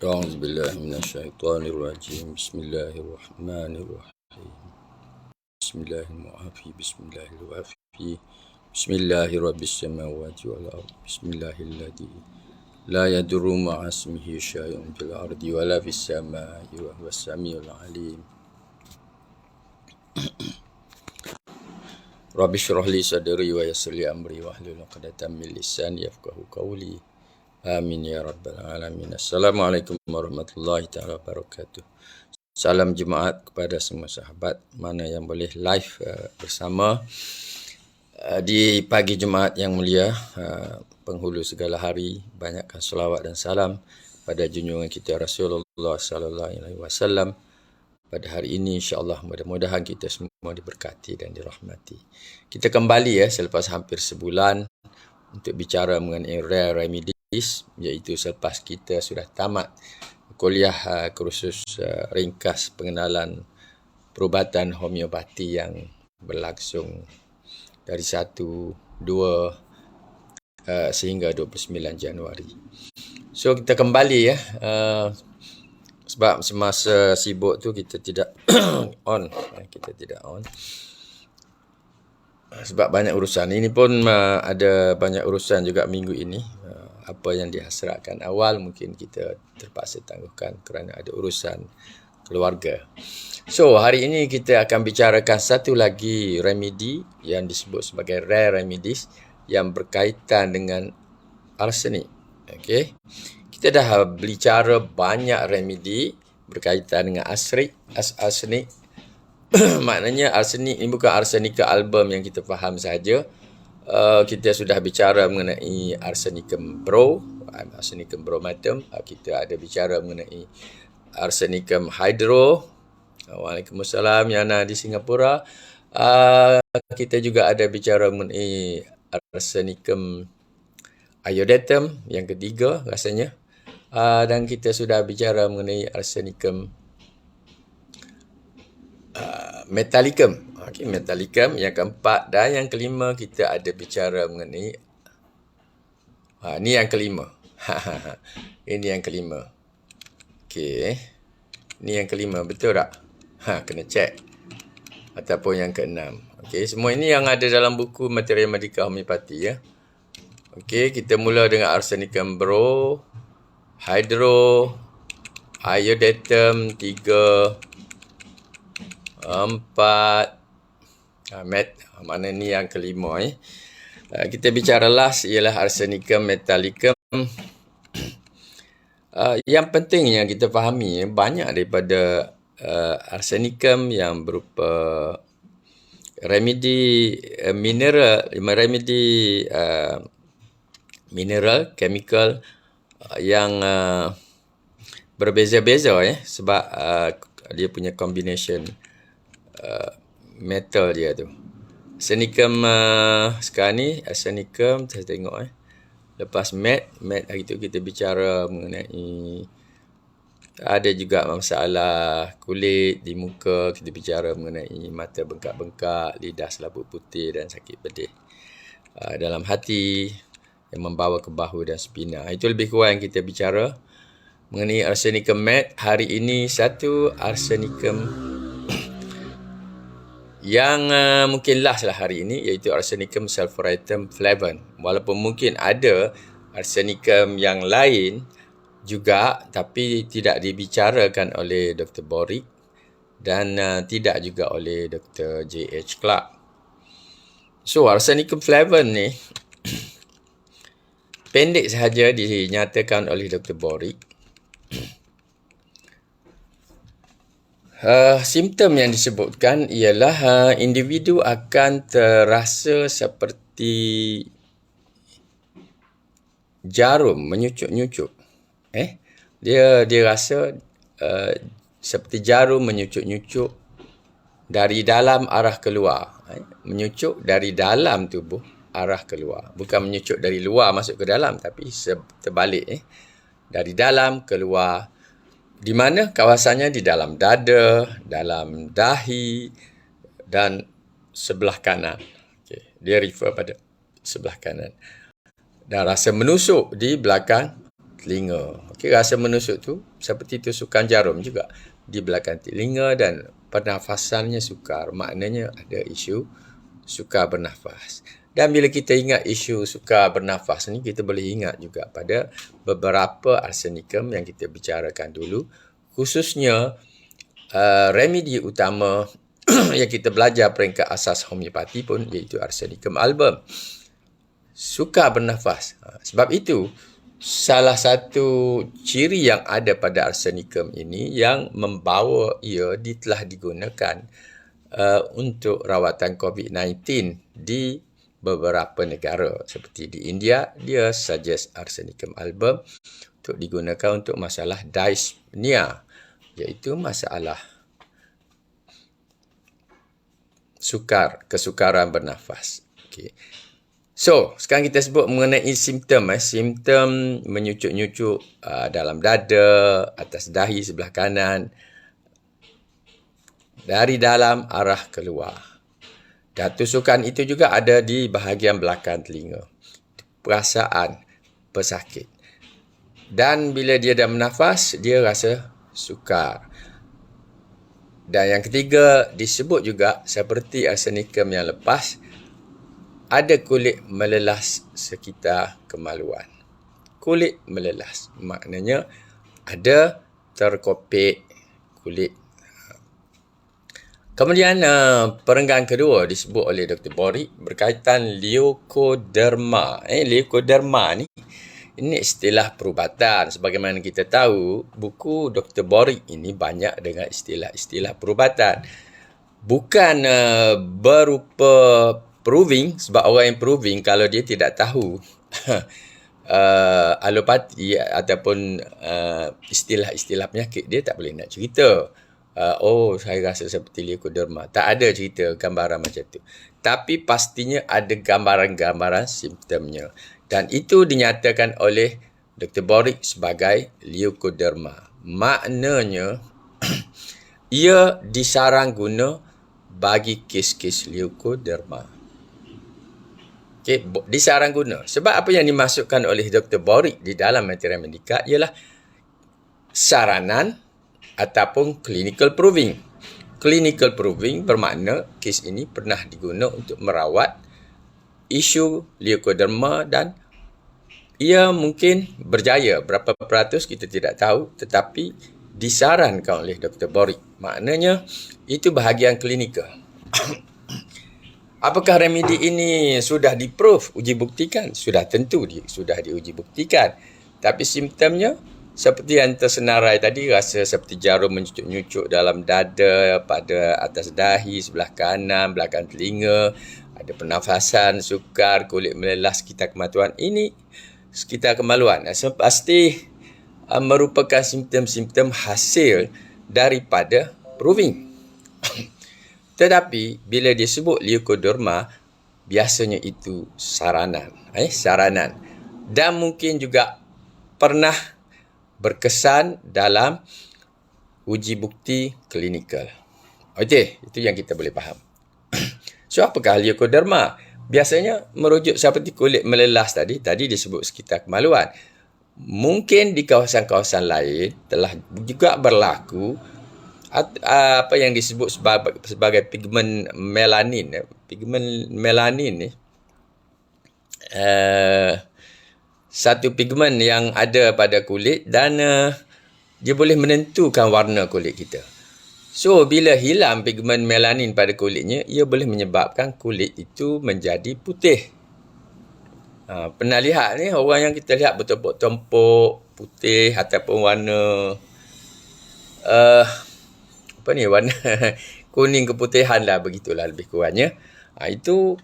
أعوذ بالله من الشيطان الرجيم بسم الله الرحمن الرحيم بسم الله المعافي بسم الله الوافي بسم الله رب السماوات والأرض بسم الله الذي لا يضر مع اسمه شيء في الأرض ولا في السماء وهو السميع العليم رب اشرح لي صدري ويسر لي أمري واحلل عقدة من لساني يفقهوا قولي Amin ya rabbal alamin. Assalamualaikum warahmatullahi taala wabarakatuh. Salam jemaat kepada semua sahabat mana yang boleh live bersama di pagi Jumaat yang mulia, penghulu segala hari. Banyakkan selawat dan salam pada junjungan kita Rasulullah sallallahu alaihi wasallam. Pada hari ini insya-Allah mudah-mudahan kita semua diberkati dan dirahmati. Kita kembali selepas hampir sebulan untuk bicara mengenai rare remedies, iaitu selepas kita sudah tamat kuliah kursus ringkas pengenalan perubatan homeopati yang berlangsung dari 1, 2 sehingga 29 Januari. So kita kembali sebab semasa sibuk tu kita tidak on. Sebab banyak urusan. Ini pun ada banyak urusan juga minggu ini. Apa yang dihasratkan awal mungkin kita terpaksa tangguhkan kerana ada urusan keluarga. So, hari ini kita akan bicarakan satu lagi remedi yang disebut sebagai rare remedies yang berkaitan dengan arsenik. Okay. Kita dah bicara banyak remedi berkaitan dengan arsenik. Maknanya arsenik ini bukan arsenicum album yang kita faham saja. Kita sudah bicara mengenai arsenicum bromatum. Kita ada bicara mengenai arsenicum hydro. Waalaikumsalam Yana di Singapura. Kita juga ada bicara mengenai arsenicum iodatum yang ketiga rasanya. Dan kita sudah bicara mengenai arsenicum metallicum. Okey, metallicum yang keempat dan yang kelima kita ada bicara mengenai ni yang kelima. Ini yang kelima. Okey. Ni yang kelima, betul tak? Kena cek. Ataupun yang keenam. Okey, semua ini yang ada dalam buku Materia Medica Homeopati ya. Okey, kita mula dengan arsenicum bro, hydro, iodatum 3, 4, mana ni yang kelima kita bicara last ialah arsenicum metallicum. Yang penting yang kita fahami banyak daripada arsenicum yang berupa remedi mineral, chemical yang berbeza-beza sebab dia punya combination metal dia tu. Arsenicum sekarang ni, arsenicum saya tengok lepas matte hari tu kita bicara mengenai ada juga masalah kulit di muka, kita bicara mengenai mata bengkak-bengkak, lidah selaput putih dan sakit pedih dalam hati yang membawa ke bahu dan spina. Itu lebih kurang yang kita bicara mengenai arsenicum matte. Hari ini satu arsenicum yang mungkin last lah hari ini, iaitu arsenicum sulphuratum flavum. Walaupun mungkin ada arsenicum yang lain juga, tapi tidak dibicarakan oleh Dr. Boric dan tidak juga oleh Dr. J.H. Clark. So, arsenicum flavum ni pendek sahaja dinyatakan oleh Dr. Boric. Simptom yang disebutkan ialah individu akan terasa seperti jarum menyucuk-nyucuk. Dia rasa seperti jarum menyucuk-nyucuk dari dalam arah keluar. Menyucuk dari dalam tubuh arah keluar. Bukan menyucuk dari luar masuk ke dalam, tapi terbalik. Dari dalam keluar. Di mana kawasannya di dalam dada, dalam dahi dan sebelah kanan. Dia refer pada sebelah kanan. Dan rasa menusuk di belakang telinga. Okey, rasa menusuk tu seperti tusukan jarum juga di belakang telinga dan pernafasannya sukar. Maknanya ada isu sukar bernafas. Dan bila kita ingat isu sukar bernafas ni, kita boleh ingat juga pada beberapa arsenicum yang kita bicarakan dulu, khususnya remedi utama yang kita belajar peringkat asas homeopati pun iaitu arsenicum album. Sukar bernafas. Sebab itu, salah satu ciri yang ada pada arsenicum ini yang membawa ia telah digunakan untuk rawatan COVID-19 di beberapa negara. Seperti di India, dia suggest arsenicum album untuk digunakan untuk masalah dyspnea, iaitu masalah kesukaran bernafas. Okay. So, sekarang kita sebut mengenai simptom. Simptom menyucuk-nyucuk dalam dada, atas dahi sebelah kanan, dari dalam arah keluar. Dan tusukan itu juga ada di bahagian belakang telinga. Perasaan pesakit. Dan bila dia dah bernafas, dia rasa sukar. Dan yang ketiga, disebut juga seperti arsenicum yang lepas, ada kulit melelas sekitar kemaluan. Kulit melelas, maknanya ada terkopik kulit. Kemudian perenggan kedua disebut oleh Dr. Borik berkaitan leukoderma. Leukoderma ni, ini istilah perubatan. Sebagaimana kita tahu, buku Dr. Borik ini banyak dengan istilah-istilah perubatan. Bukan berupa proving, sebab orang yang proving kalau dia tidak tahu alopati ataupun istilah-istilah penyakit, dia tak boleh nak cerita. Saya rasa seperti leukoderma. Tak ada cerita gambaran macam tu. Tapi pastinya ada gambaran-gambaran simptomnya. Dan itu dinyatakan oleh Dr. Borik sebagai leukoderma. Maknanya, ia disarang guna bagi kes-kes leukoderma. Okay, disarang guna. Sebab apa yang dimasukkan oleh Dr. Borik di dalam Materia Medica ialah saranan ataupun clinical proving. Clinical proving bermakna kes ini pernah digunakan untuk merawat isu leukoderma dan ia mungkin berjaya. Berapa peratus kita tidak tahu, tetapi disarankan oleh Dr. Borik. Maknanya itu bahagian klinikal. Apakah remedi ini sudah di-prove, uji buktikan? Sudah tentu sudah diuji buktikan. Tapi simptomnya seperti yang tersenarai tadi, rasa seperti jarum menyucuk-nyucuk dalam dada, pada atas dahi, sebelah kanan, belakang telinga, ada pernafasan, sukar, kulit melelas sekitar kemaluan. Ini sekitar kemaluan. Pasti merupakan simptom-simptom hasil daripada proving. Tetapi bila disebut leukoderma, biasanya itu saranan. Saranan. Dan mungkin juga pernah berkesan dalam uji bukti klinikal. Okey, itu yang kita boleh faham. So, apakah leukoderma? Biasanya merujuk seperti kulit melelas tadi disebut sekitar kemaluan. Mungkin di kawasan-kawasan lain telah juga berlaku apa yang disebut sebagai pigmen melanin. Pigmen melanin ni satu pigmen yang ada pada kulit dan dia boleh menentukan warna kulit kita. So, bila hilang pigmen melanin pada kulitnya, ia boleh menyebabkan kulit itu menjadi putih. Pernah lihat ni, orang yang kita lihat bertumpuk-tumpuk putih ataupun warna warna kuning keputihan lah, begitulah lebih kurangnya. Itu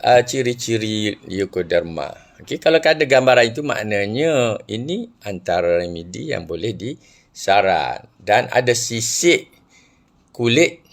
ciri-ciri leukoderma. Okay, kalau ada gambaran itu, maknanya ini antara remedi yang boleh disaran. Dan ada sisik kulit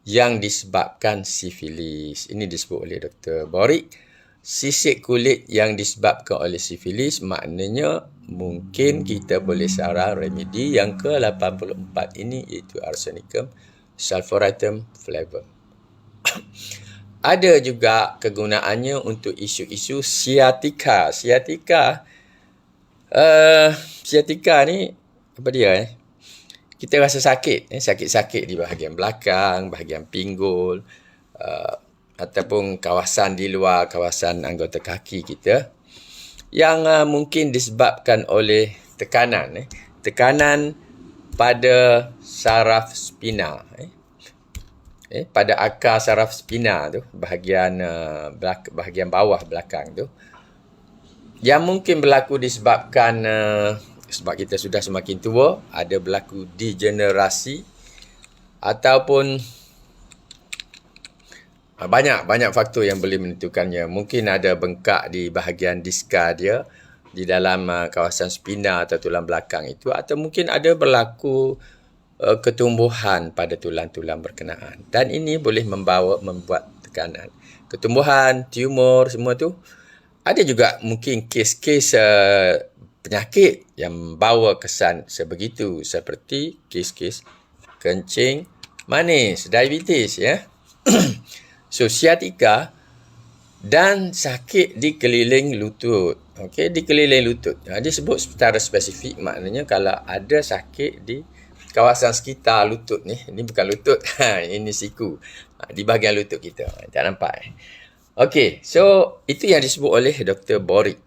yang disebabkan sifilis. Ini disebut oleh Dr. Borik. Sisik kulit yang disebabkan oleh sifilis, maknanya mungkin kita boleh saran remedi yang ke-84 ini, iaitu arsenicum sulfuratum flavum. Ada juga kegunaannya untuk isu-isu siatika. Siatika Sciatica ni, apa dia kita rasa sakit, sakit-sakit di bahagian belakang, bahagian pinggul, ataupun kawasan di luar kawasan anggota kaki kita yang mungkin disebabkan oleh tekanan, tekanan pada saraf spina, pada akar saraf spina tu, bahagian bawah belakang tu, yang mungkin berlaku disebabkan sebab kita sudah semakin tua, ada berlaku degenerasi ataupun banyak faktor yang boleh menentukannya. Mungkin ada bengkak di bahagian diska dia di dalam kawasan spina atau tulang belakang itu, atau mungkin ada berlaku ketumbuhan pada tulang-tulang berkenaan, dan ini boleh membuat tekanan. Ketumbuhan, tumor, semua tu. Ada juga mungkin kes-kes penyakit yang membawa kesan sebegitu, seperti kes-kes kencing manis, diabetes, So, sciatica dan sakit di keliling lutut. Okey, di keliling lutut. Dia sebut secara spesifik, maknanya kalau ada sakit di kawasan sekitar lutut ni, ini bukan lutut, ini siku, di bahagian lutut kita. Tak nampak. Okey, so itu yang disebut oleh Dr. Boric.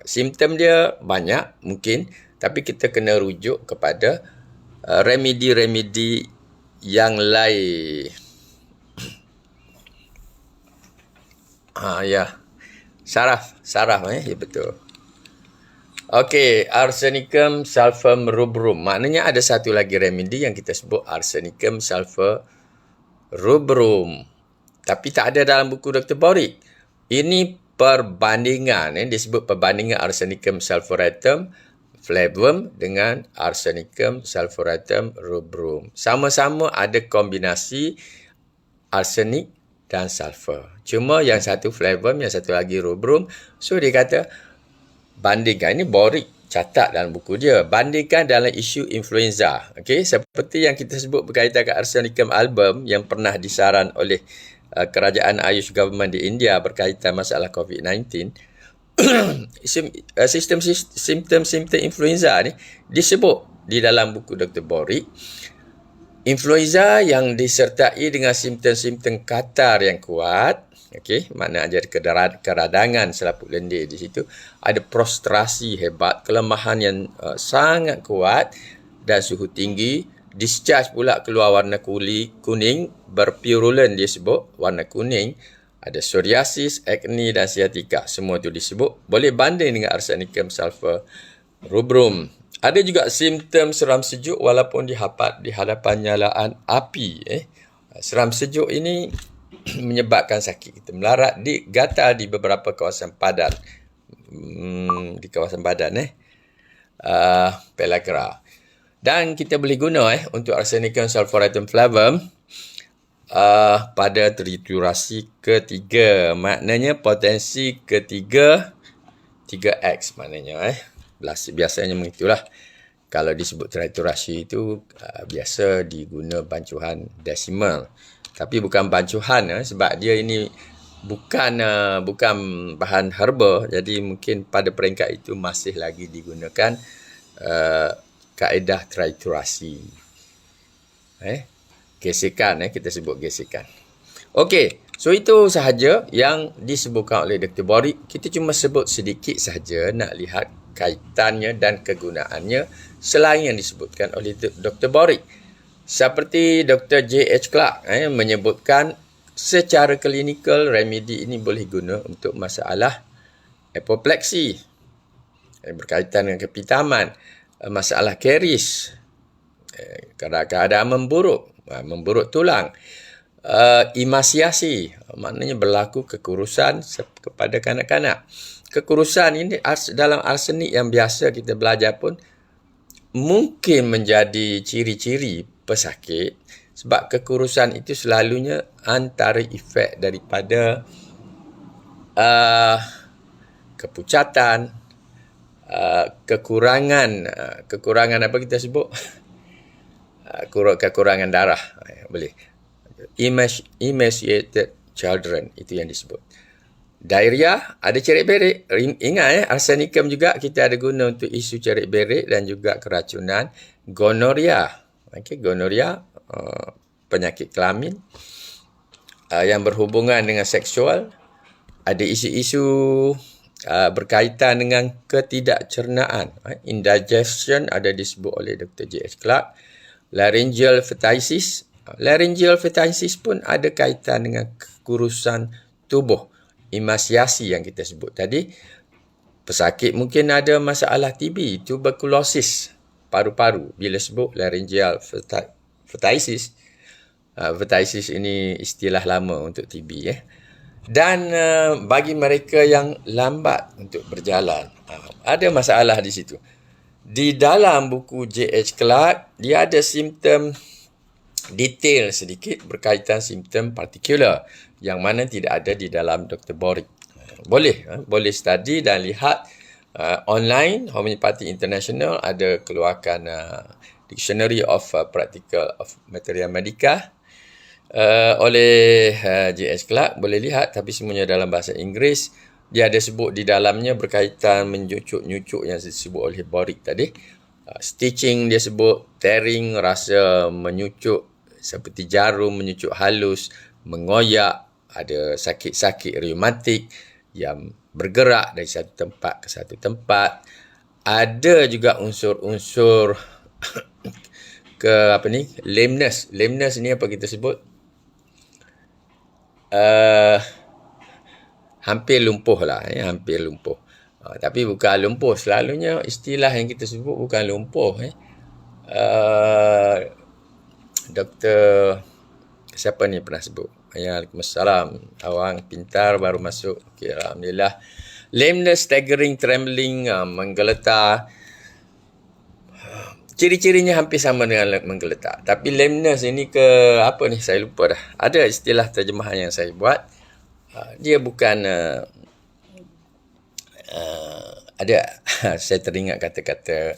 Simptom dia banyak mungkin, tapi kita kena rujuk kepada remedi-remedi yang lain. Saraf, ya betul. Okey, Arsenicum sulfum rubrum. Maknanya ada satu lagi remedi yang kita sebut Arsenicum sulfur rubrum. Tapi tak ada dalam buku Dr. Boric. Ini perbandingan, disebut perbandingan Arsenicum sulfuratum flavum dengan Arsenicum sulfuratum rubrum. Sama-sama ada kombinasi arsenik dan sulfur. Cuma yang satu flavum, yang satu lagi rubrum. So dia kata, bandingkan. Ini Boric catat dalam buku dia. Bandingkan dalam isu influenza. Okey, seperti yang kita sebut berkaitan dengan Arsenicum album yang pernah disaran oleh kerajaan Ayush government di India berkaitan masalah COVID-19. Simptom-simptom influenza ni disebut di dalam buku Dr. Boric. Influenza yang disertai dengan simptom-simptom katar yang kuat, makna ada keradangan selaput lendir di situ, ada prostrasi hebat, kelemahan yang sangat kuat dan suhu tinggi, discharge pula keluar warna kuning, berpirulen dia sebut, warna kuning, ada psoriasis, acne dan sciatica. Semua tu disebut. Boleh banding dengan Arsenicum sulfur rubrum. Ada juga simptom seram sejuk walaupun di hadapan nyalaan api. Seram sejuk ini menyebabkan sakit kita melarat, gatal di beberapa kawasan badan. Di kawasan badan, pellagra. Dan kita boleh guna untuk Arsenicum sulfuratum flavum pada triturasi ketiga. Maknanya potensi ketiga 3x maknanya. Biasanya begitulah. Kalau disebut triturasi itu biasa diguna bancuhan desimal. Tapi bukan bancuhan sebab dia ini bukan bahan herba. Jadi mungkin pada peringkat itu masih lagi digunakan kaedah triturasi. Gesekan, kita sebut gesekan. Okey, so itu sahaja yang disebutkan oleh Dr. Boric. Kita cuma sebut sedikit sahaja nak lihat kaitannya dan kegunaannya selain yang disebutkan oleh Dr. Boric. Seperti Dr. J.H. Clark menyebutkan secara klinikal remedi ini boleh guna untuk masalah apopleksi, berkaitan dengan kepitaman, masalah caries, keadaan memburuk tulang, emasiasi, maknanya berlaku kekurusan kepada kanak-kanak. Kekurusan ini dalam arsenik yang biasa kita belajar pun mungkin menjadi ciri-ciri pesakit, sebab kekurusan itu selalunya antara efek daripada kepucatan, kekurangan apa kita sebut, kekurangan darah, boleh, emaciated children, itu yang disebut. Diarrhea, ada cerik-berik. Ingat arsenicum juga kita ada guna untuk isu cerik-berik dan juga keracunan. Gonorrhea. Okey, gonorrhea, penyakit kelamin yang berhubungan dengan seksual. Ada isu-isu berkaitan dengan ketidakcernaan. Indigestion ada disebut oleh Dr. J.H. Clarke. Laryngeal vertices. Laryngeal vertices pun ada kaitan dengan kekurusan tubuh. Emaciasi yang kita sebut tadi. Pesakit mungkin ada masalah TB, tuberculosis, paru-paru. Bila sebut laryngeal vertices, vertices ini istilah lama untuk TB. Dan bagi mereka yang lambat untuk berjalan, ada masalah di situ. Di dalam buku J.H. Clarke, dia ada simptom detail sedikit berkaitan simptom partikular yang mana tidak ada di dalam Dr. Boric. Boleh study dan lihat online. Homeopathy International ada keluarkan Dictionary of Practical of Materia Medica oleh J.H. Clarke. Boleh lihat, tapi semuanya dalam bahasa Inggeris. Dia ada sebut di dalamnya berkaitan menyucuk-nyucuk yang disebut oleh Boric tadi. Stitching dia sebut, tearing, rasa menyucuk seperti jarum, menyucuk halus, mengoyak, ada sakit-sakit reumatik yang bergerak dari satu tempat ke satu tempat. Ada juga unsur-unsur lameness. Lameness ni apa kita sebut? Hampir lumpuh lah. Hampir lumpuh. Tapi bukan lumpuh. Selalunya istilah yang kita sebut bukan lumpuh. Doktor siapa ni pernah sebut? Waalaikumsalam. Awang pintar baru masuk. Okay, alhamdulillah. Lameness, staggering, trembling, menggeletar. Ciri-cirinya hampir sama dengan menggeletar. Tapi lameness ini saya lupa dah. Ada istilah terjemahan yang saya buat. Dia bukan saya teringat kata-kata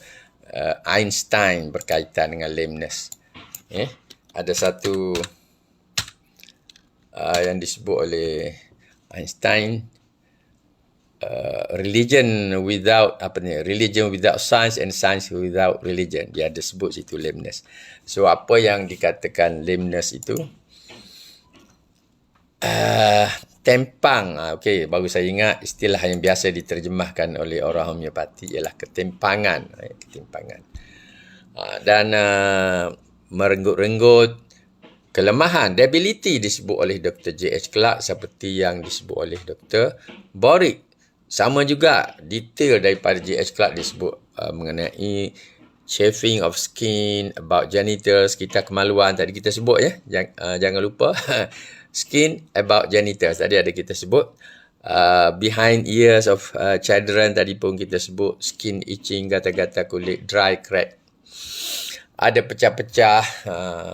Einstein berkaitan dengan lameness. Ada satu yang disebut oleh Einstein, religion without science and science without religion. Dia ada sebut situ lameness. So apa yang dikatakan lameness itu tempang. Okey, baru saya ingat istilah yang biasa diterjemahkan oleh orang homeopati ialah ketimpangan. Dan merenggut-renggut, kelemahan, debility disebut oleh Dr. J.H. Clarke seperti yang disebut oleh Dr. Boric. Sama juga detail daripada J.H. Clarke disebut mengenai chafing of skin, about genitals, kita kemaluan tadi kita sebut jangan lupa. Skin about genitals tadi ada kita sebut. Behind ears of children tadi pun kita sebut. Skin itching, gatal-gatal kulit, dry, crack. Ada pecah-pecah,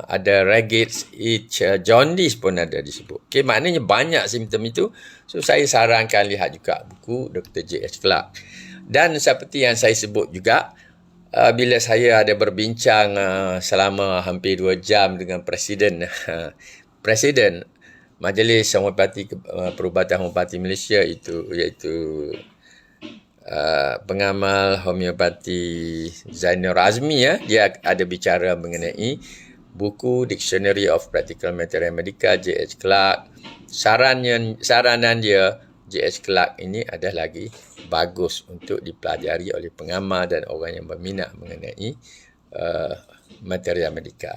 ada ragged itch, jaundice pun ada disebut. Okay, maknanya banyak simptom itu. So, saya sarankan lihat juga buku Dr. J.H. Clarke. Dan seperti yang saya sebut juga, bila saya ada berbincang selama hampir 2 jam dengan Presiden Majlis Homeopati Perubatan Homeopati Malaysia iaitu pengamal homeopati Zainul Razmi, dia ada bicara mengenai buku Dictionary of Practical Materia Medica J.H. Clarke. Saranan dia J.H. Clarke ini ada lagi bagus untuk dipelajari oleh pengamal dan orang yang berminat mengenai materia medica.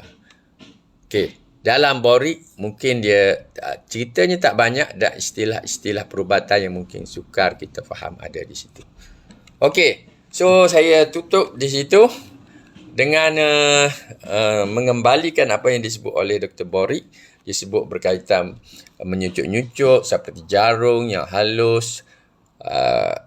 Okey. Dalam Boric mungkin dia ceritanya tak banyak dan istilah-istilah perubatan yang mungkin sukar kita faham ada di situ. Okey, so saya tutup di situ dengan mengembalikan apa yang disebut oleh Dr. Boric. Disebut berkaitan menyucuk-nyucuk seperti jarum yang halus,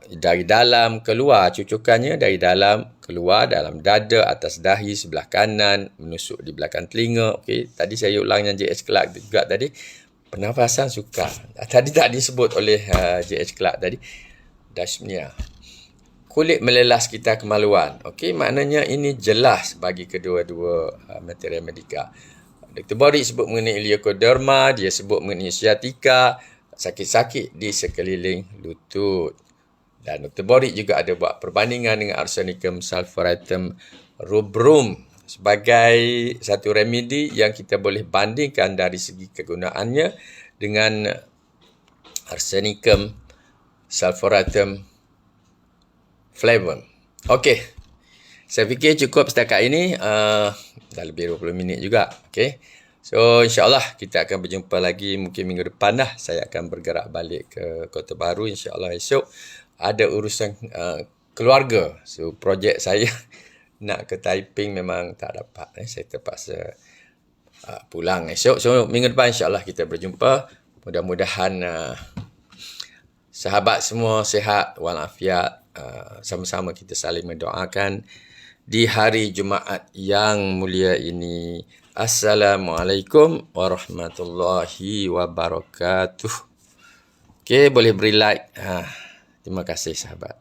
dari dalam keluar, cucukannya dari dalam keluar dalam dada, atas dahi sebelah kanan, menusuk di belakang telinga. Okey, tadi saya ulang yang J.H. Clarke juga tadi. Pernafasan sukar. Tadi tak disebut oleh J.H. Clarke tadi. Dyspnea. Kulit melelas kita kemaluan. Okey, maknanya ini jelas bagi kedua-dua materia medica. Dr. Boric sebut mengenai iliokoderma, dia sebut mengenai sciatica, sakit-sakit di sekeliling lutut. Dan Dr. Borik juga ada buat perbandingan dengan Arsenicum sulfuratum rubrum sebagai satu remedi yang kita boleh bandingkan dari segi kegunaannya dengan Arsenicum sulfuratum flavum. Okey, saya fikir cukup setakat ini. Dah lebih 20 minit juga. Okey. So, insyaAllah kita akan berjumpa lagi mungkin minggu depan dah. Saya akan bergerak balik ke Kota Baru insyaAllah esok. Ada urusan keluarga. So, projek saya nak ke Taiping memang tak dapat. Saya terpaksa pulang esok. So, minggu depan insyaAllah kita berjumpa. Mudah-mudahan sahabat semua sihat walafiat. Sama-sama kita saling mendoakan di hari Jumaat yang mulia ini. Assalamualaikum warahmatullahi wabarakatuh. Okey, boleh beri like. Terima kasih sahabat.